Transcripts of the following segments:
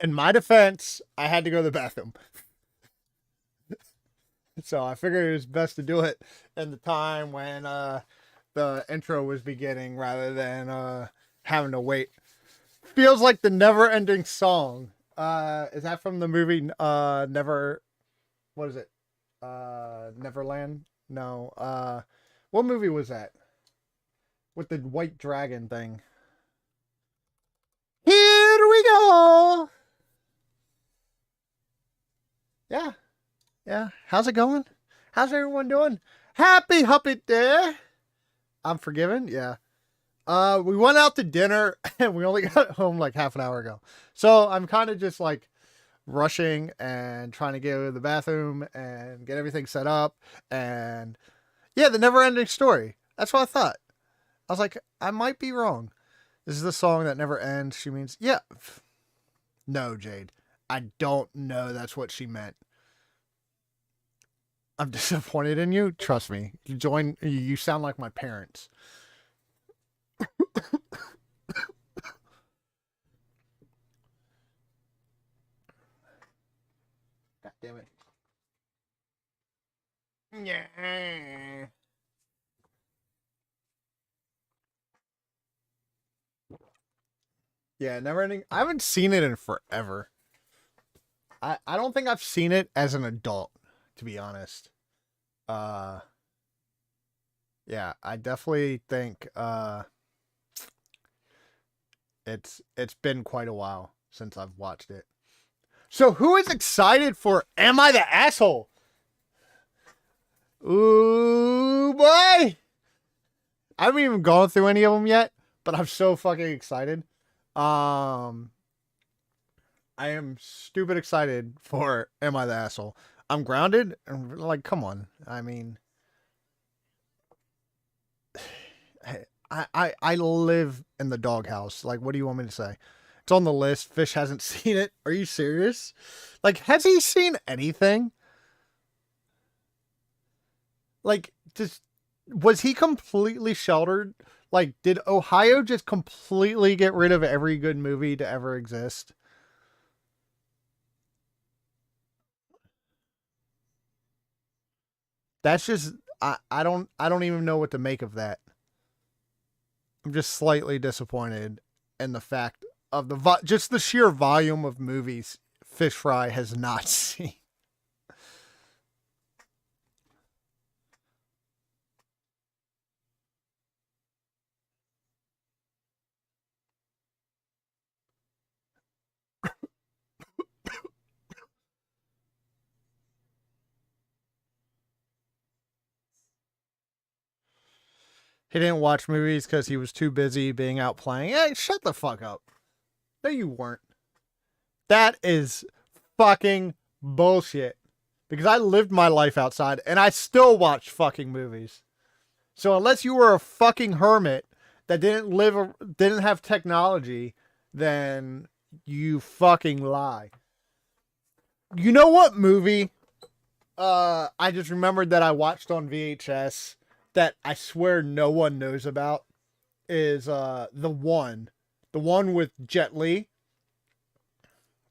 In my defense, I had to go to the bathroom. So I figured it was best to do it in the time when the intro was beginning rather than having to wait. Feels like the never ending song. Is that from the movie Never, what is it? Neverland? No. What movie was that? With the white dragon thing. Here we go. Yeah. Yeah. How's it going? How's everyone doing? Happy Huppy Day. I'm forgiven. Yeah. We went out to dinner and we only got home like half an hour ago. So I'm kind of just like rushing and trying to get to the bathroom and get everything set up. And yeah, the never ending story. That's what I thought. I was like, I might be wrong. This is the song that never ends. She means, yeah. No, Jade. I don't know that's what she meant. I'm disappointed in you. Trust me. You sound like my parents. God damn it. Yeah. Yeah, never ending. I haven't seen it in forever. I don't think I've seen it as an adult, to be honest. Uh yeah, I definitely think it's been quite a while since I've watched it. So who is excited for Am I the Asshole? Ooh boy. I haven't even gone through any of them yet, but I'm so fucking excited. Um I am stupid excited for Am I the Asshole? I'm grounded and like come on. I mean I live in the doghouse. Like, what do you want me to say? It's on the list. Fish hasn't seen it. Are you serious? Like, has he seen anything? Like, just was he completely sheltered? Like, did Ohio just completely get rid of every good movie to ever exist? That's just I don't even know what to make of that. I'm just slightly disappointed in the fact of just the sheer volume of movies Fish Fry has not seen. He didn't watch movies because he was too busy being out playing. Hey, shut the fuck up. No, you weren't. That is fucking bullshit. Because I lived my life outside and I still watched fucking movies. So unless you were a fucking hermit that didn't have technology, then you fucking lie. You know what movie I just remembered that I watched on VHS that I swear no one knows about is the one with Jet Li.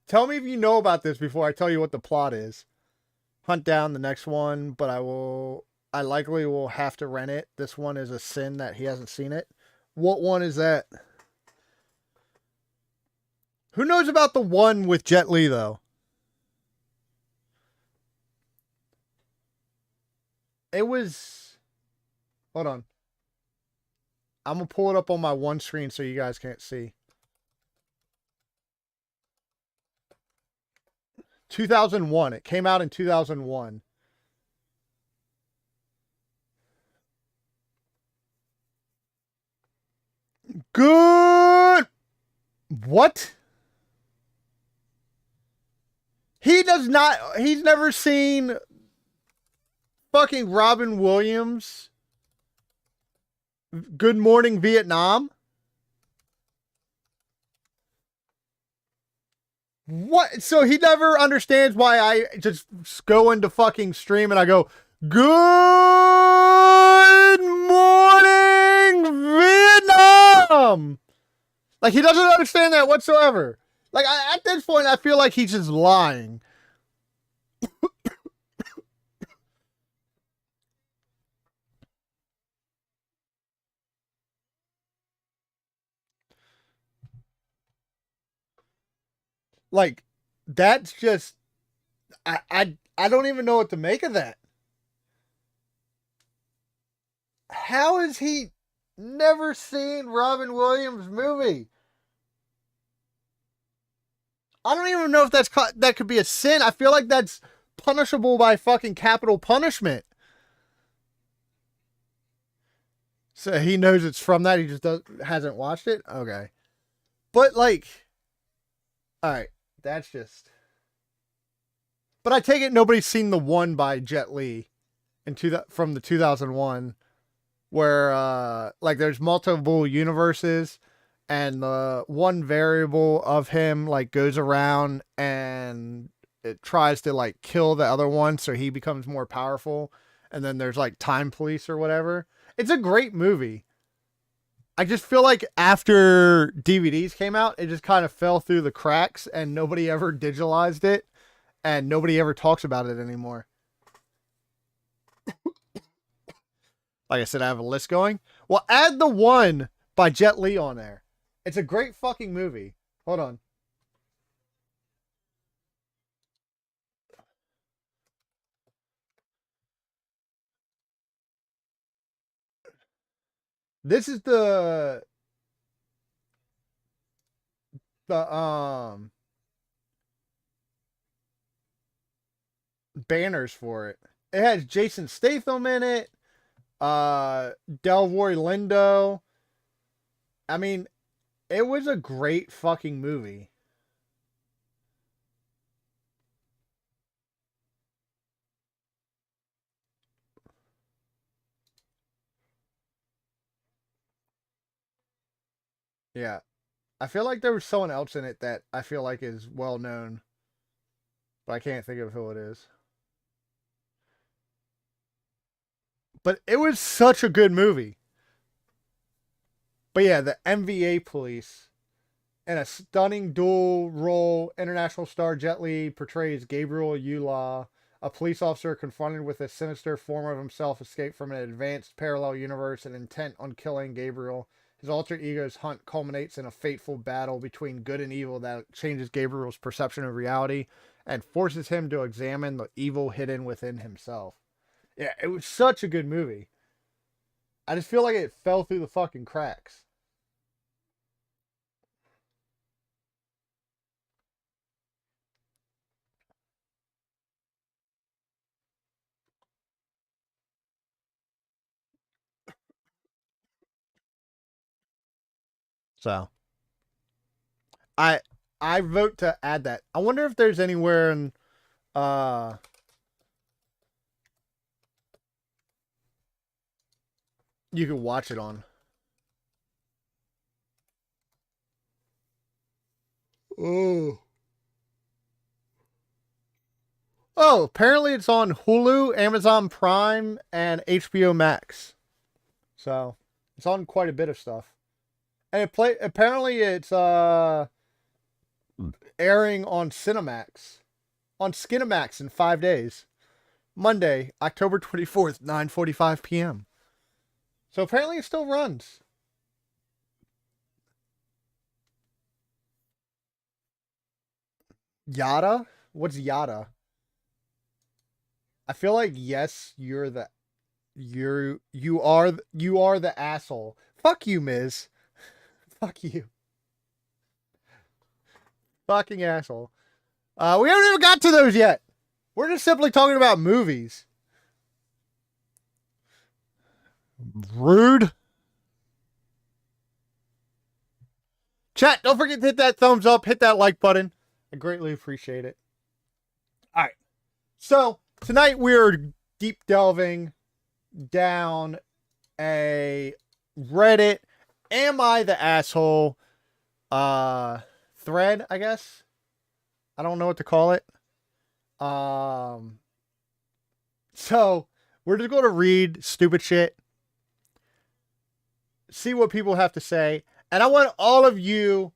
Tell me if you know about this before I tell you what the plot is. Hunt down the next one, but I likely will have to rent it. This one is a sin that he hasn't seen it. What one is that? Who knows about the one with Jet Li though? It was, hold on. I'm gonna pull it up on my one screen so you guys can't see. 2001. It came out in 2001. Good. What? He does not. He's never seen fucking Robin Williams. Good Morning Vietnam. What? So he never understands why I just go into fucking stream and I go, Good morning, Vietnam. Like he doesn't understand that whatsoever. Like, at this point, I feel like he's just lying. Like, that's just I don't even know what to make of that. How has he never seen Robin Williams' movie? I don't even know if that could be a sin. I feel like that's punishable by fucking capital punishment. So he knows it's from that. He just hasn't watched it. Okay, but like, all right, that's just. But I take it nobody's seen the one by Jet Li from the 2001, where like there's multiple universes, and the one variable of him like goes around and it tries to like kill the other one, so he becomes more powerful. And then there's like time police or whatever. It's a great movie. I just feel like after DVDs came out, it just kind of fell through the cracks and nobody ever digitalized it and nobody ever talks about it anymore. Like I said, I have a list going. Well, add the one by Jet Li on there. It's a great fucking movie. Hold on. This is the banners for it. It has Jason Statham in it. Delroy Lindo. I mean, it was a great fucking movie. Yeah. I feel like there was someone else in it that I feel like is well known, but I can't think of who it is. But it was such a good movie. But yeah, the MVA police in a stunning dual role, international star Jet Li portrays Gabriel Yulaw, a police officer confronted with a sinister form of himself escaped from an advanced parallel universe and intent on killing Gabriel. His alter ego's hunt culminates in a fateful battle between good and evil that changes Gabriel's perception of reality and forces him to examine the evil hidden within himself. Yeah, it was such a good movie. I just feel like it fell through the fucking cracks. So I I vote to add that. I wonder if there's anywhere in uh you can watch it on. Oh. Oh, apparently it's on Hulu, Amazon Prime, and HBO Max. So it's on quite a bit of stuff. And apparently it's airing on Cinemax. On Skinemax in 5 days. Monday, October 24th, 9:45 p.m. So apparently it still runs. Yada? What's yada? I feel like yes, you are the asshole. Fuck you, Miz. Fuck you. Fucking asshole. We haven't even got to those yet. We're just simply talking about movies. Rude. Chat, don't forget to hit that thumbs up, hit that like button. I greatly appreciate it. All right. So, tonight we're deep delving down a Reddit Am I the Asshole thread, I guess. I don't know what to call it. So we're just going to read stupid shit, see what people have to say, and I want all of you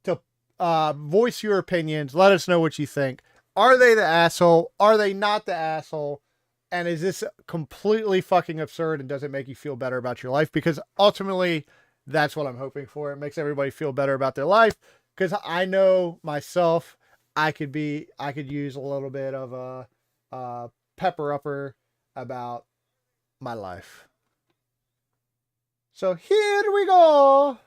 to Voice your opinions. Let us know what you think. Are they the asshole? Are they not the asshole? And is this completely fucking absurd, and does it make you feel better about your life? Because ultimately, that's what I'm hoping for. It makes everybody feel better about their life. Because I know myself, I could use a little bit of a pepper upper about my life. So here we go.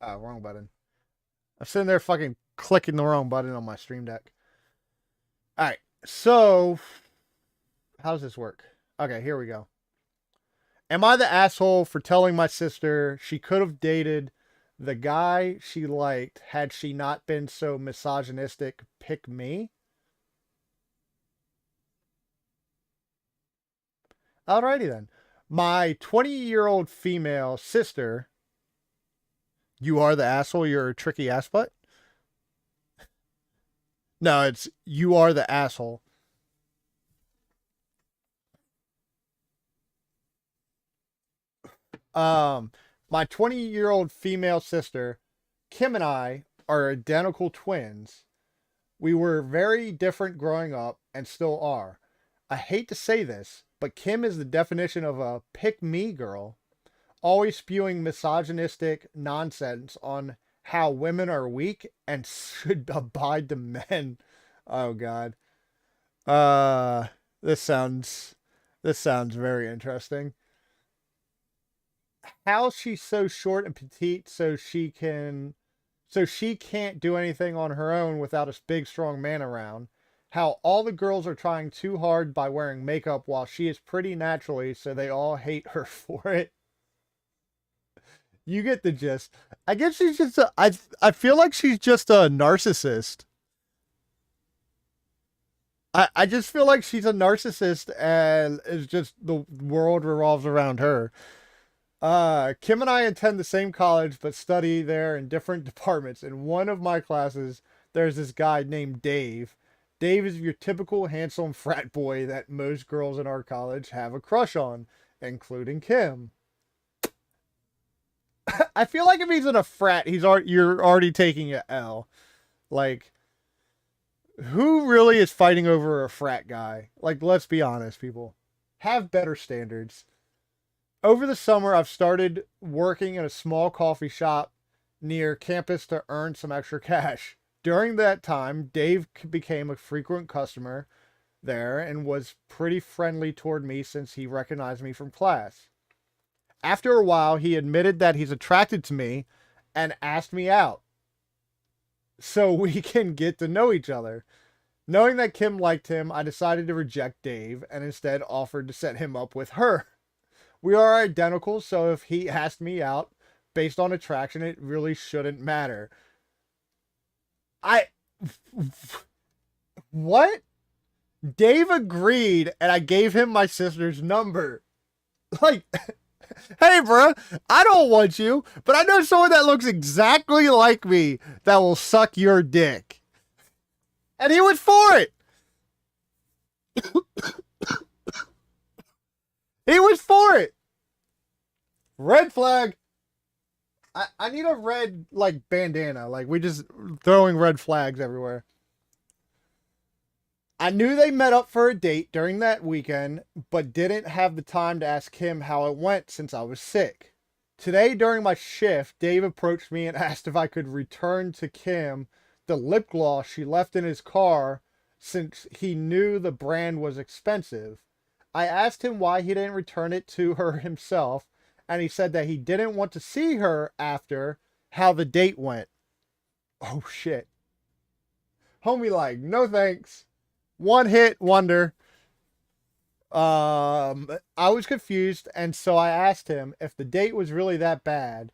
Oh, wrong button. I'm sitting there fucking clicking the wrong button on my stream deck. All right. So, how does this work? Okay, here we go. Am I the asshole for telling my sister she could have dated the guy she liked had she not been so misogynistic? Pick me. Alrighty then. My 20-year-old female sister. You are the asshole. You're a tricky ass butt. No, it's you are the asshole. My 20-year-old female sister, Kim, and I are identical twins. We were very different growing up and still are. I hate to say this, but Kim is the definition of a pick me girl, always spewing misogynistic nonsense on how women are weak and should abide to men. Oh god. Uh this sounds very interesting. How she's so short and petite so she can't do anything on her own without a big strong man around. How all the girls are trying too hard by wearing makeup while she is pretty naturally, so they all hate her for it. You get the gist. I guess she's just I feel like she's just a narcissist. I just feel like she's a narcissist and it's just the world revolves around her. Kim and I attend the same college but study there in different departments. In one of my classes, there's this guy named Dave. Dave is your typical handsome frat boy that most girls in our college have a crush on, including Kim. I feel like if he's in a frat, you're already taking an L. Like, who really is fighting over a frat guy? Like, let's be honest, people. Have better standards. Over the summer, I've started working in a small coffee shop near campus to earn some extra cash. During that time, Dave became a frequent customer there and was pretty friendly toward me since he recognized me from class. After a while, he admitted that he's attracted to me and asked me out so we can get to know each other. Knowing that Kim liked him, I decided to reject Dave and instead offered to set him up with her. We are identical, so if he asked me out based on attraction, it really shouldn't matter. What? Dave agreed, and I gave him my sister's number. Like, hey, bro, I don't want you, but I know someone that looks exactly like me that will suck your dick. And he went for it. He was for it. Red flag. I need a red, like, bandana. Like, we just throwing red flags everywhere. I knew they met up for a date during that weekend, but didn't have the time to ask him how it went since I was sick. Today, during my shift, Dave approached me and asked if I could return to Kim the lip gloss she left in his car since he knew the brand was expensive. I asked him why he didn't return it to her himself, and he said that he didn't want to see her after how the date went. Oh shit. Homie like, no thanks. One hit wonder. I was confused, and so I asked him if the date was really that bad.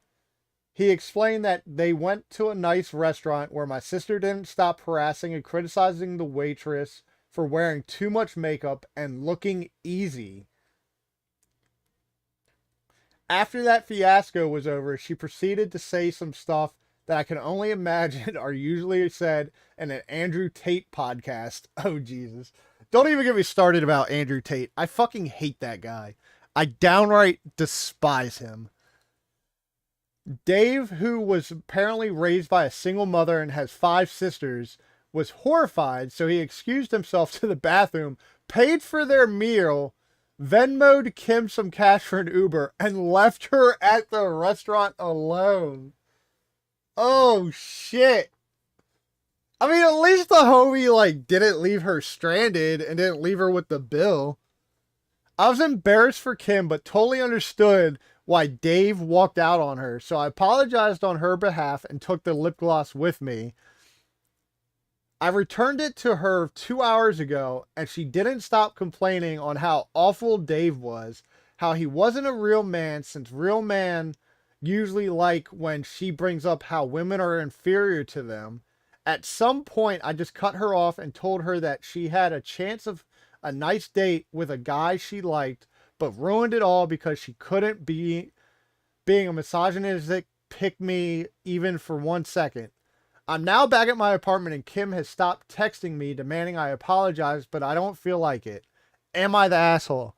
He explained that they went to a nice restaurant where my sister didn't stop harassing and criticizing the waitress for wearing too much makeup and looking easy. After that fiasco was over, she proceeded to say some stuff that I can only imagine are usually said in an Andrew Tate podcast. Oh, Jesus. Don't even get me started about Andrew Tate. I fucking hate that guy. I downright despise him. Dave, who was apparently raised by a single mother and has 5 sisters, was horrified, so he excused himself to the bathroom, paid for their meal, Venmoed Kim some cash for an Uber, and left her at the restaurant alone. Oh, shit. I mean, at least the homie, like, didn't leave her stranded and didn't leave her with the bill. I was embarrassed for Kim, but totally understood why Dave walked out on her, so I apologized on her behalf and took the lip gloss with me. I returned it to her 2 hours ago, and she didn't stop complaining on how awful Dave was, how he wasn't a real man, since real men usually like when she brings up how women are inferior to them. At some point, I just cut her off and told her that she had a chance of a nice date with a guy she liked, but ruined it all because she couldn't be being a misogynistic pick me even for 1 second. I'm now back at my apartment and Kim has stopped texting me demanding I apologize, but I don't feel like it. Am I the asshole?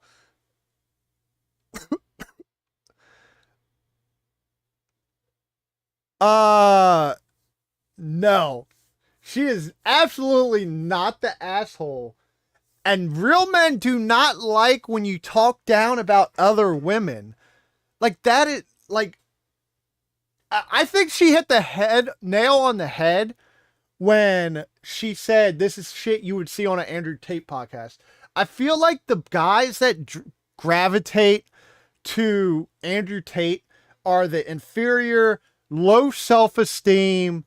No. She is absolutely not the asshole. And real men do not like when you talk down about other women. Like that is like I think she hit the nail on the head when she said this is shit you would see on an Andrew Tate podcast. I feel like the guys that gravitate to Andrew Tate are the inferior, low self-esteem,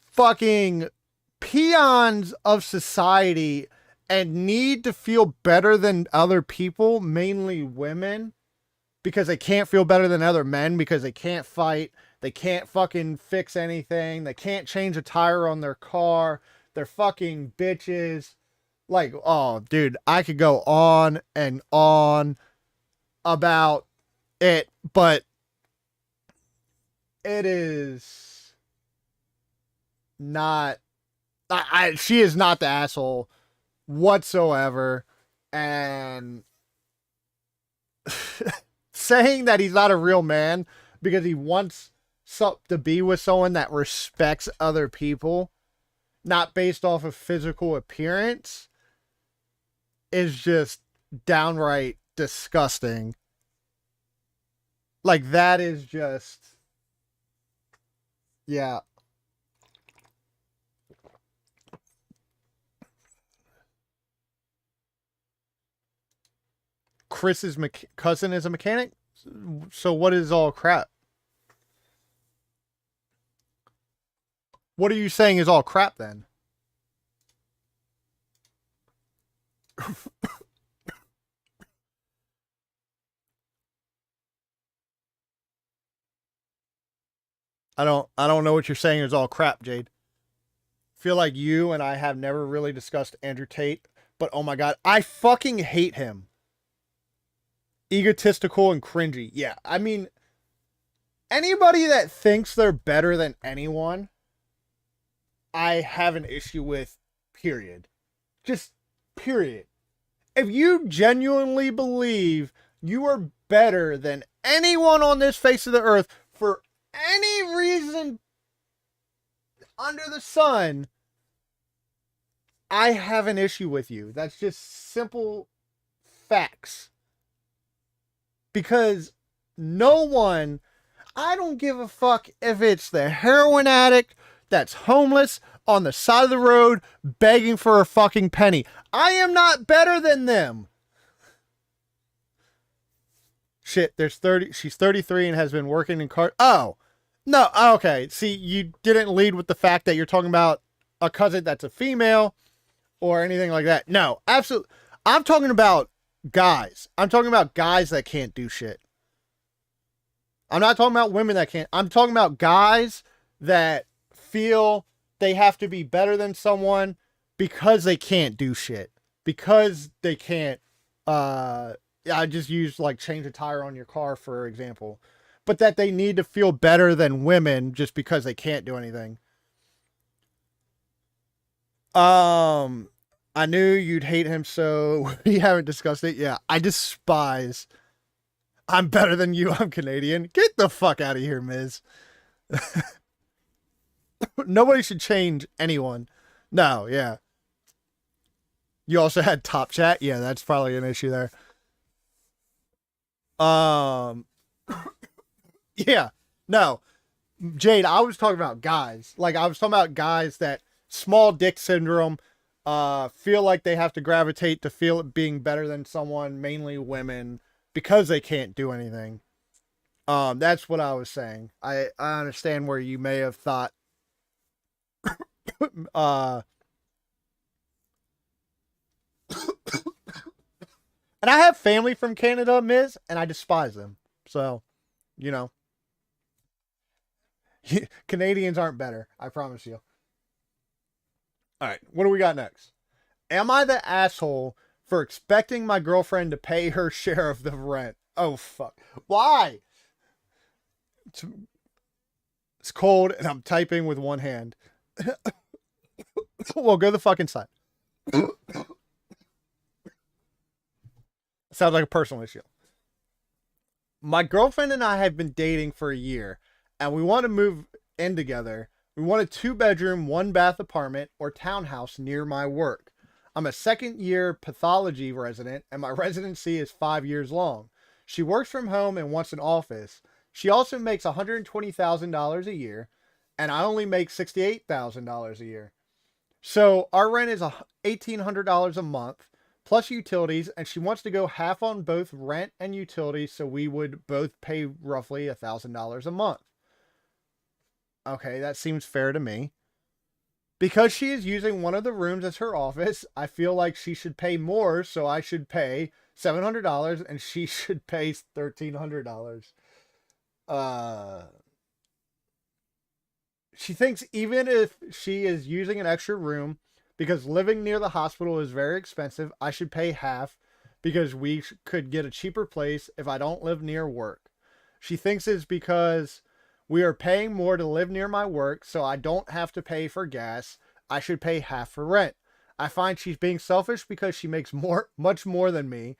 fucking peons of society and need to feel better than other people, mainly women, because they can't feel better than other men because they can't fight, they can't fucking fix anything, they can't change a tire on their car, they're fucking bitches. Like, oh, dude, I could go on and on about it, but it is not. She is not the asshole whatsoever, and saying that he's not a real man because he wants to be with someone that respects other people, not based off of physical appearance, is just downright disgusting. Like, that is just, yeah. Chris's cousin is a mechanic? So what is all crap? What are you saying is all crap then? I don't know what you're saying is all crap, Jade. Feel like you and I have never really discussed Andrew Tate, but oh my god, I fucking hate him. Egotistical and cringy. Yeah, I mean, anybody that thinks they're better than anyone, I have an issue with, period. Just period. If you genuinely believe you are better than anyone on this face of the earth for any reason under the sun, I have an issue with you. That's just simple facts. Because no one, I don't give a fuck if it's the heroin addict that's homeless on the side of the road begging for a fucking penny. I am not better than them. Shit, she's 33 and has been working in Oh, no, okay. See, you didn't lead with the fact that you're talking about a cousin that's a female or anything like that. No, absolutely. I'm talking about guys. I'm talking about guys that can't do shit. I'm not talking about women that can't. I'm talking about guys that feel they have to be better than someone because they can't do shit. Because they can't, I just used like change a tire on your car, for example. But that they need to feel better than women just because they can't do anything. I knew you'd hate him, so we haven't discussed it. Yeah, I despise I'm better than you. I'm Canadian. Get the fuck out of here, Miz. Nobody should change anyone. No, yeah. You also had top chat. Yeah, that's probably an issue there. Um, yeah. No, Jade, I was talking about guys. Like I was talking about guys that small dick syndrome, feel like they have to gravitate to feel it being better than someone, mainly women, because they can't do anything. That's what I was saying. I understand where you may have thought, uh, and I have family from Canada, Miz, and I despise them. So, you know, Canadians aren't better. I promise you. All right, what do we got next? Am I the asshole for expecting my girlfriend to pay her share of the rent? Oh, fuck. Why? It's cold and I'm typing with one hand. Well, go to the fucking side. Sounds like a personal issue. My girlfriend and I have been dating for a year and we want to move in together. We want a 2-bedroom, 1-bath apartment or townhouse near my work. I'm a second-year pathology resident and my residency is 5 years long. She works from home and wants an office. She also makes $120,000 a year and I only make $68,000 a year. So our rent is $1,800 a month plus utilities, and she wants to go half on both rent and utilities, so we would both pay roughly $1,000 a month. Okay, that seems fair to me. Because she is using one of the rooms as her office, I feel like she should pay more, so I should pay $700 and she should pay $1,300. She thinks even if she is using an extra room, because living near the hospital is very expensive, I should pay half because we could get a cheaper place if I don't live near work. She thinks it's because we are paying more to live near my work, so I don't have to pay for gas. I should pay half for rent. I find she's being selfish because she makes much more than me.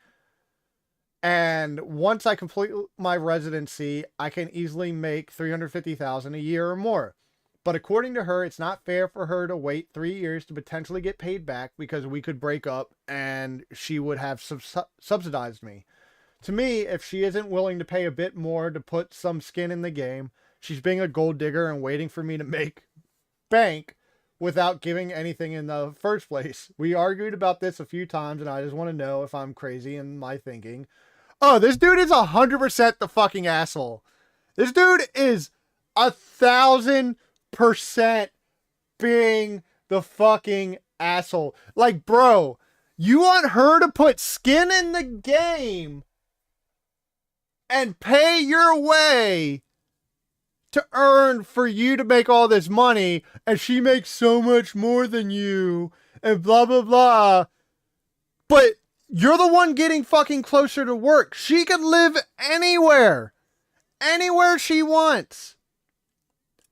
And once I complete my residency, I can easily make $350,000 a year or more. But according to her, it's not fair for her to wait 3 years to potentially get paid back because we could break up and she would have subsidized me. To me, if she isn't willing to pay a bit more to put some skin in the game, she's being a gold digger and waiting for me to make bank without giving anything in the first place. We argued about this a few times and I just want to know if I'm crazy in my thinking. Oh, this dude is 100% the fucking asshole. This dude is 1,000% being the fucking asshole. Like, bro, you want her to put skin in the game and pay your way to earn for you to make all this money, and she makes so much more than you, and blah, blah, blah. But you're the one getting fucking closer to work. She could live anywhere she wants.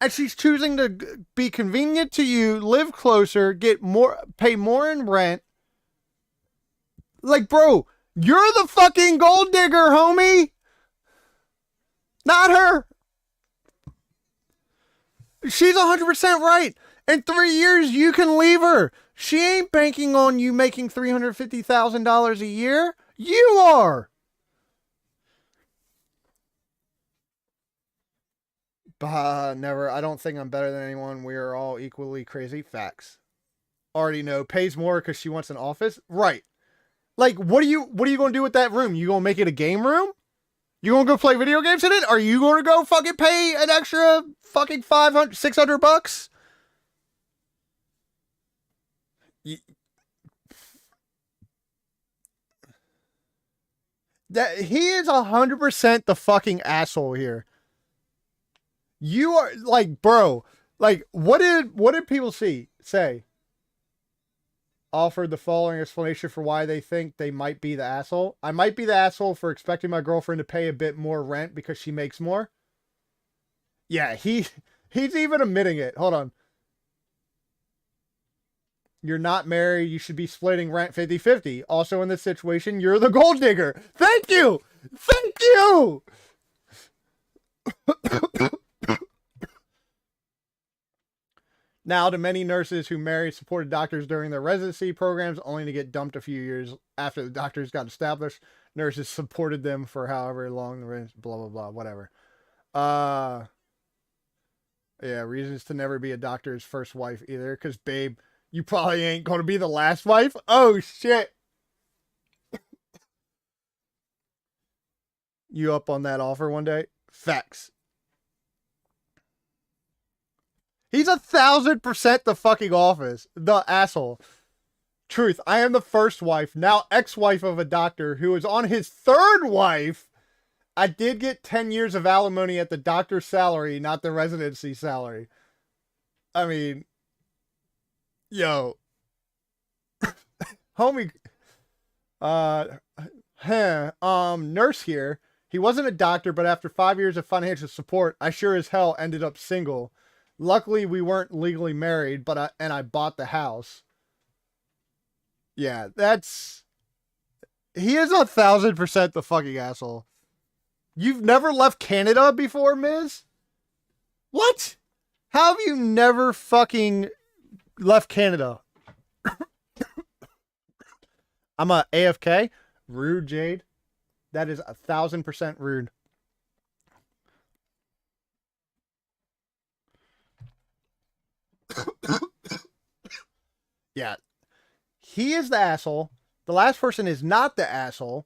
And she's choosing to be convenient to you, live closer, get more, pay more in rent. Like, bro, you're the fucking gold digger, homie. Not her. She's 100% right. In 3 years, you can leave her. She ain't banking on you making $350,000 a year. You are. Never. I don't think I'm better than anyone. We are all equally crazy. Facts. Already know. Pays more because she wants an office. Right. Like, what are you going to do with that room? You going to make it a game room? You going to go play video games in it? Are you going to go fucking pay an extra fucking $500, $600? That he is 100% the fucking asshole here. You are like, bro, like what did people say? Offered the following explanation for why they think they might be the asshole. I might be the asshole for expecting my girlfriend to pay a bit more rent because she makes more. Yeah, he's even admitting it. Hold on. You're not married. You should be splitting rent 50-50. Also in this situation, you're the gold digger. Thank you. Thank you. Now, to many nurses who married supported doctors during their residency programs, only to get dumped a few years after the doctors got established, nurses supported them for however long the blah blah blah, whatever. Uh, yeah, reasons to never be a doctor's first wife either, because babe, you probably ain't gonna be the last wife. Oh shit, you up on that offer one day? Facts. He's 1,000% the fucking office, the asshole. Truth, I am the first wife, now ex-wife of a doctor who is on his third wife. I did get 10 years of alimony at the doctor's salary, not the residency salary. I mean, yo, homie, nurse here. He wasn't a doctor, but after 5 years of financial support, I sure as hell ended up single. Luckily, we weren't legally married, but I bought the house. Yeah, he is 1,000% the fucking asshole. You've never left Canada before, Miz? What? How have you never fucking left Canada? I'm a AFK. Rude, Jade. That is 1,000% rude. Yeah. He is the asshole. The last person is not the asshole.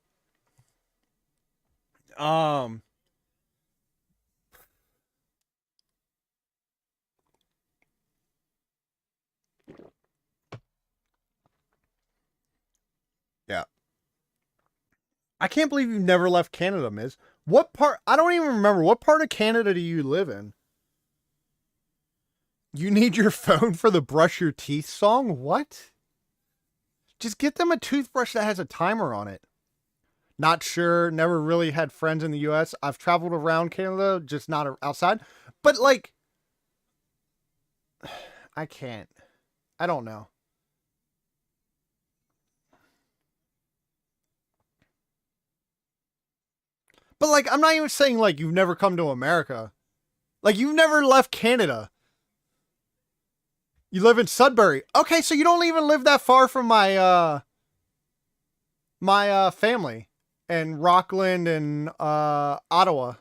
Yeah. I can't believe you've never left Canada, Miz. What part? I don't even remember. What part of Canada do you live in? You need your phone for the brush your teeth song? What? Just get them a toothbrush that has a timer on it. Not sure. Never really had friends in the US. I've traveled around Canada, just not outside. But, like, I can't. I don't know. But, like, I'm not even saying, like, you've never come to America. Like, you've never left Canada. You live in Sudbury. Okay, so you don't even live that far from my family in Rockland and Ottawa.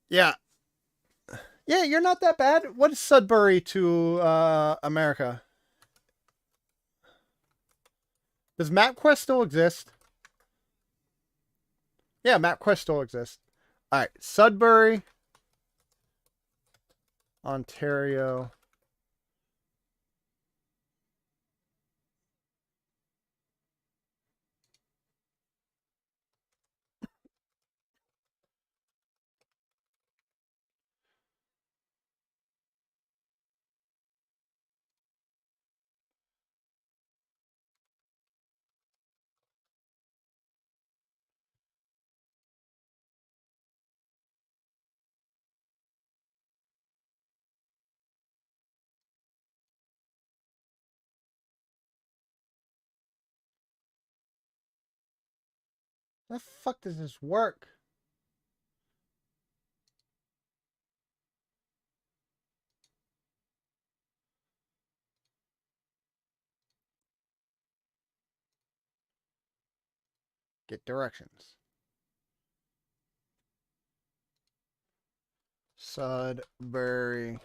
Yeah. Yeah, you're not that bad. What is Sudbury to America? Does MapQuest still exist? Yeah, MapQuest still exists. All right, Sudbury, Ontario. How the fuck does this work? Get directions. Sudbury.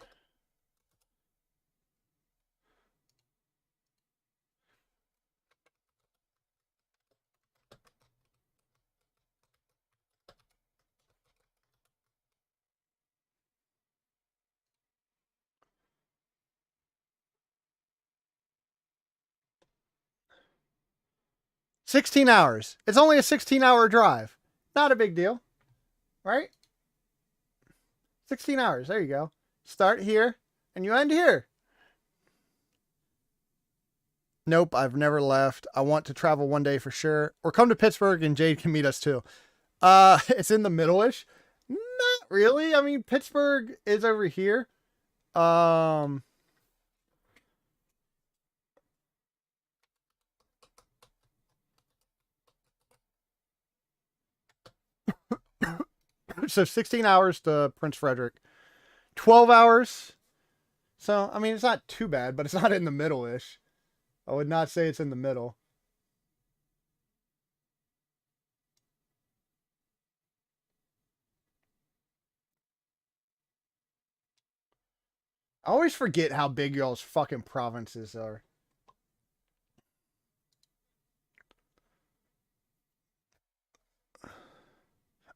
$16. It's only a 16-hour drive. Not a big deal, right? 16 hours. There you go. Start here and you end here. Nope, I've never left. I want to travel one day for sure. Or come to Pittsburgh and Jade can meet us too. It's in the middle-ish. Not really. I mean, Pittsburgh is over here. Um So 16 hours to Prince Frederick, 12 hours. So, I mean, it's not too bad, but it's not in the middle-ish. I would not say it's in the middle. I always forget how big y'all's fucking provinces are.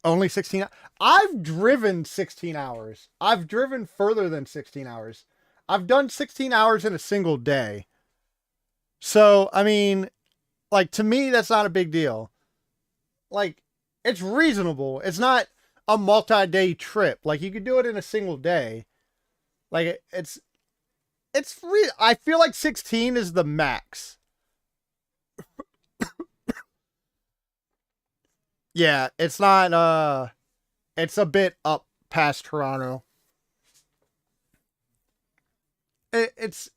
Only 16. I've driven 16 hours. I've driven further than 16 hours. I've done 16 hours in a single day. So, I mean, like, to me, that's not a big deal. Like, it's reasonable. It's not a multi-day trip. Like, you could do it in a single day. Like, I feel like 16 is the max. Yeah, it's not, it's a bit up past Toronto. It's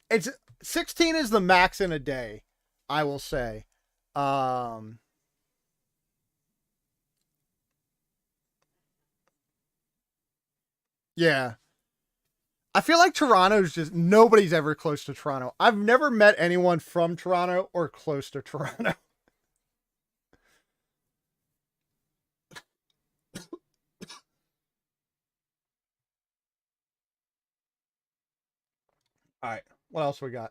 16 is the max in a day, I will say. Um, yeah. I feel like Toronto's just nobody's ever close to Toronto. I've never met anyone from Toronto or close to Toronto. All right. What else we got?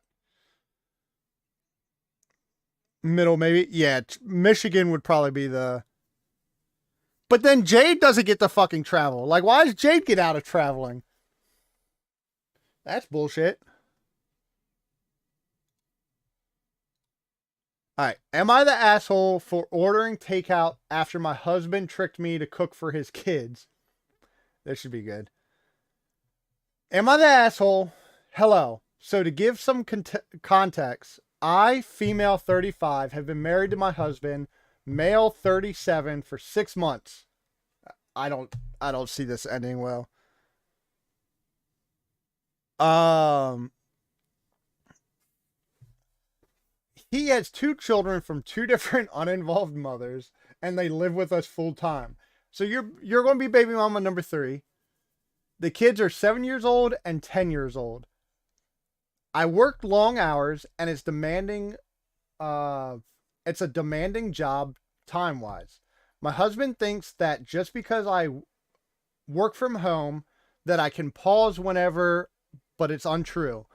Middle, maybe. Yeah, Michigan would probably be the. But then Jade doesn't get to fucking travel. Like, why does Jade get out of traveling? That's bullshit. All right. Am I the asshole for ordering takeout after my husband tricked me to cook for his kids? This should be good. Am I the asshole? Hello. So, to give some context, I, female 35, have been married to my husband, male 37, for 6 months. I don't see this ending well. Um, he has 2 children from 2 different uninvolved mothers, and they live with us full time. So you're going to be baby mama number 3. The kids are 7 years old and 10 years old. I worked long hours, and it's demanding. It's a demanding job time wise. My husband thinks that just because I work from home, that I can pause whenever, but it's untrue.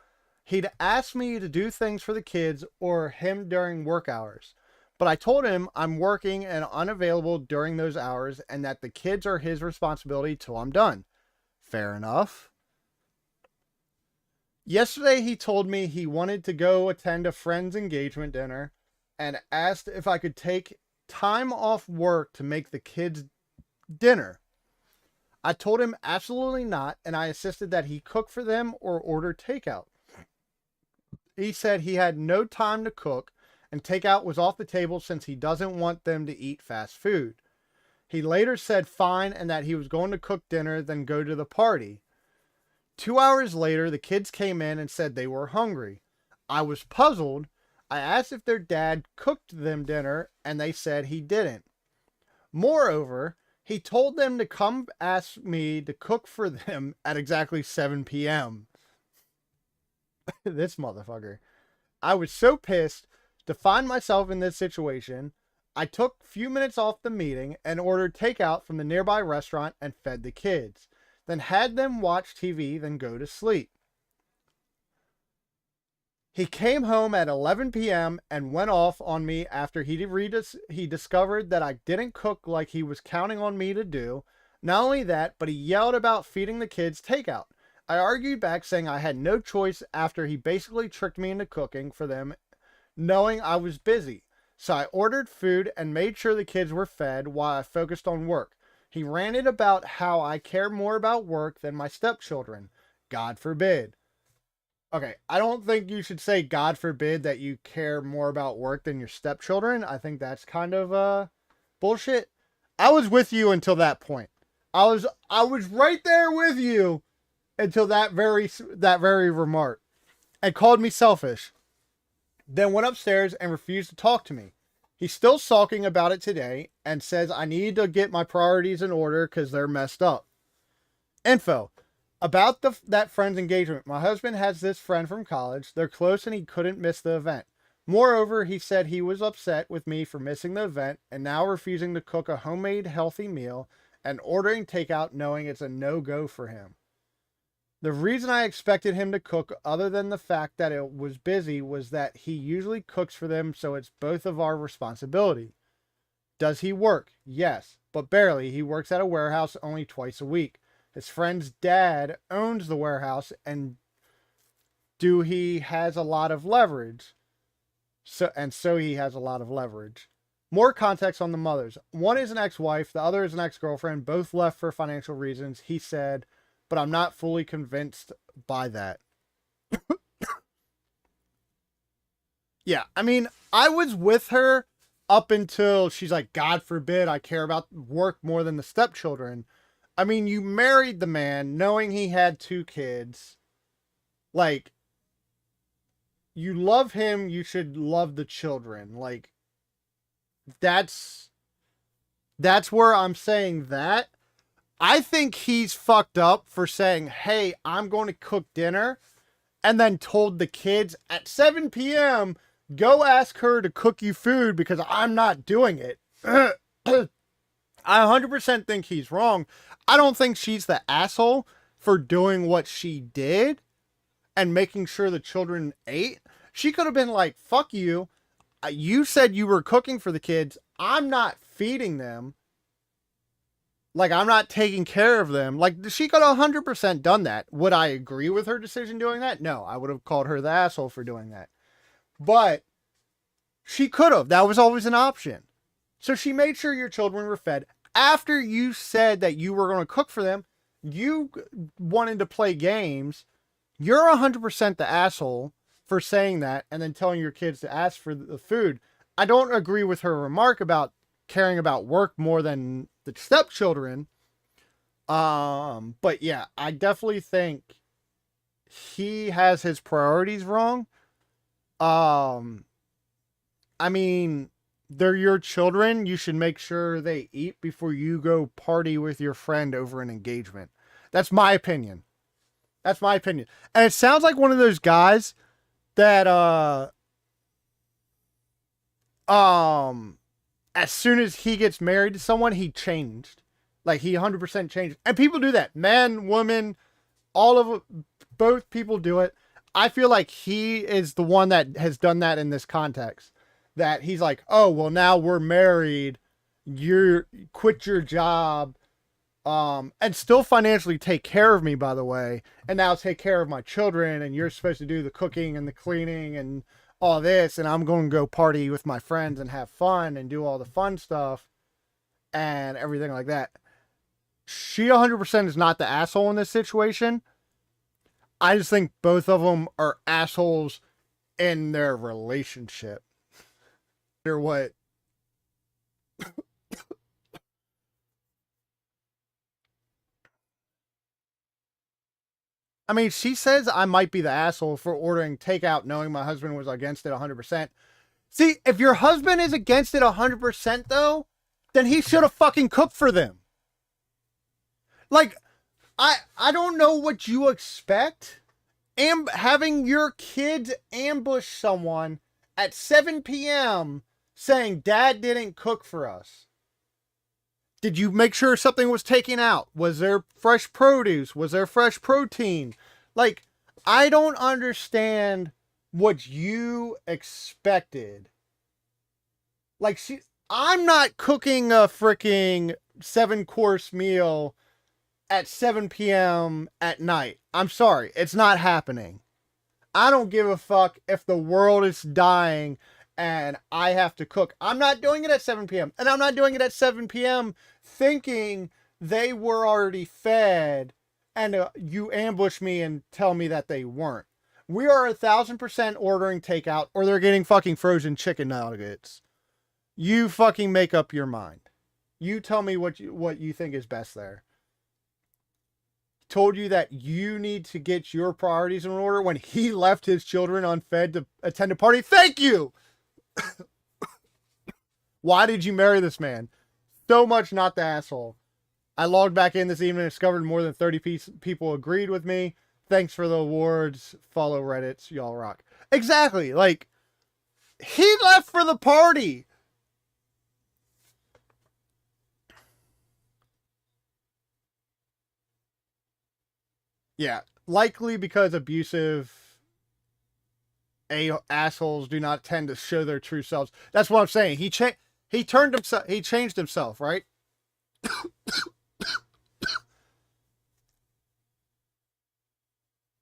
He'd ask me to do things for the kids or him during work hours. But I told him I'm working and unavailable during those hours and that the kids are his responsibility till I'm done. Fair enough. Yesterday he told me he wanted to go attend a friend's engagement dinner and asked if I could take time off work to make the kids dinner. I told him absolutely not, and I insisted that he cook for them or order takeout. He said he had no time to cook, and takeout was off the table since he doesn't want them to eat fast food. He later said fine and that he was going to cook dinner, then go to the party. 2 hours later, the kids came in and said they were hungry. I was puzzled. I asked if their dad cooked them dinner, and they said he didn't. Moreover, he told them to come ask me to cook for them at exactly 7 p.m. This motherfucker. I was so pissed to find myself in this situation. I took a few minutes off the meeting and ordered takeout from the nearby restaurant and fed the kids. Then had them watch TV, then go to sleep. He came home at 11 p.m. and went off on me after he discovered that I didn't cook like he was counting on me to do. Not only that, but he yelled about feeding the kids takeout. I argued back saying I had no choice after he basically tricked me into cooking for them, knowing I was busy. So I ordered food and made sure the kids were fed while I focused on work. He ranted about how I care more about work than my stepchildren. God forbid. Okay, I don't think you should say God forbid that you care more about work than your stepchildren. I think that's kind of bullshit. I was with you until that point. I was right there with you until that very remark, and called me selfish. Then went upstairs and refused to talk to me. He's still sulking about it today and says, I need to get my priorities in order because they're messed up. Info. About that friend's engagement. My husband has this friend from college. They're close and he couldn't miss the event. Moreover, he said he was upset with me for missing the event and now refusing to cook a homemade healthy meal and ordering takeout knowing it's a no-go for him. The reason I expected him to cook, other than the fact that it was busy, was that he usually cooks for them, so it's both of our responsibility. Does he work? Yes, but barely. He works at a warehouse only twice a week. His friend's dad owns the warehouse, and he has a lot of leverage. So he has a lot of leverage. More context on the mothers. One is an ex-wife, the other is an ex-girlfriend. Both left for financial reasons, he said, but I'm not fully convinced by that. Yeah, I mean, I was with her up until she's like, God forbid I care about work more than the stepchildren. I mean, you married the man knowing he had 2 kids. Like, you love him, you should love the children. Like, that's where I'm saying that. I think he's fucked up for saying, hey, I'm going to cook dinner, and then told the kids at 7 p.m., go ask her to cook you food because I'm not doing it. I 100% think he's wrong. I don't think she's the asshole for doing what she did and making sure the children ate. She could have been like, fuck you. You said you were cooking for the kids. I'm not feeding them. Like, I'm not taking care of them. Like, she could have 100% done that. Would I agree with her decision doing that? No, I would have called her the asshole for doing that. But she could have. That was always an option. So she made sure your children were fed. After you said that you were going to cook for them, you wanted to play games. You're 100% the asshole for saying that and then telling your kids to ask for the food. I don't agree with her remark about caring about work more than the stepchildren. But yeah, I definitely think he has his priorities wrong. I mean, they're your children. You should make sure they eat before you go party with your friend over an engagement. That's my opinion. That's my opinion. And it sounds like one of those guys that, as soon as he gets married to someone, he changed. Like, he 100% changed. And people do that. Men, women, all of it, both people do it. I feel like he is the one that has done that in this context. That he's like, oh, well, now we're married. You quit your job. And still financially take care of me, by the way. And now take care of my children. And you're supposed to do the cooking and the cleaning and all this. And I'm going to go party with my friends and have fun and do all the fun stuff and everything like that. She 100% is not the asshole in this situation. I just think both of them are assholes in their relationship. Or what? I mean, she says I might be the asshole for ordering takeout knowing my husband was against it 100%. See, if your husband is against it 100% though, then he should have fucking cooked for them. Like, I don't know what you expect. Having your kids ambush someone at 7 p.m. saying dad didn't cook for us. Did you make sure something was taken out? Was there fresh produce? Was there fresh protein? Like, I don't understand what you expected. Like, I'm not cooking a freaking 7-course meal at 7 p.m. at night. I'm sorry. It's not happening. I don't give a fuck if the world is dying and I have to cook. I'm not doing it at 7 p.m. And I'm not doing it at 7 p.m. thinking they were already fed and you ambush me and tell me that they weren't. We are 1,000% ordering takeout or they're getting fucking frozen chicken nuggets. You fucking make up your mind. You tell me what you think is best there. Told you that you need to get your priorities in order when he left his children unfed to attend a party. Thank you! Why did you marry this man? So much not the asshole. I logged back in this evening and discovered more than 30 people agreed with me. Thanks for the awards. Follow Reddits. Y'all rock. Exactly. Like, he left for the party. Yeah. Likely because abusive assholes do not tend to show their true selves. That's what I'm saying. He changed himself, right?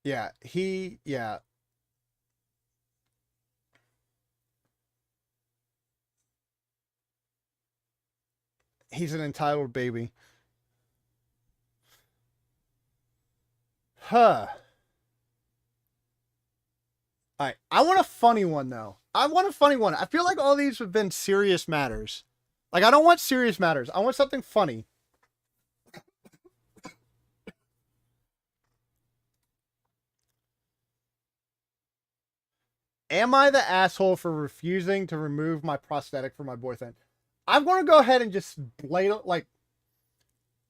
Yeah, yeah. He's an entitled baby. Huh. All right. I want a funny one, though. I want a funny one. I feel like all these have been serious matters. Like, I don't want serious matters. I want something funny. Am I the asshole for refusing to remove my prosthetic from my boyfriend? I'm going to go ahead and just like,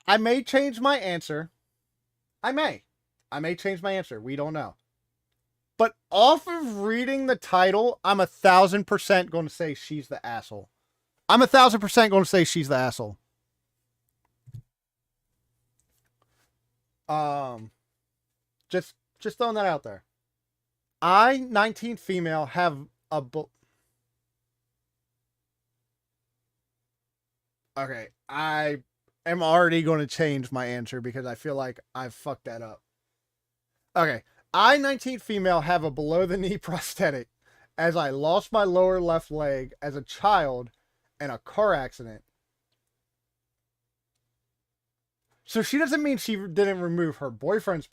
I may change my answer. I may change my answer. We don't know. But off of reading the title, I'm 1,000% going to say she's the asshole. I'm 1,000% going to say she's the asshole. Just throwing that out there. I, 19 female, have a okay, I am already going to change my answer because I feel like I've fucked that up. Okay, I, 19 female, have a below the knee prosthetic as I lost my lower left leg as a child in a car accident. So she doesn't mean she didn't remove her boyfriend's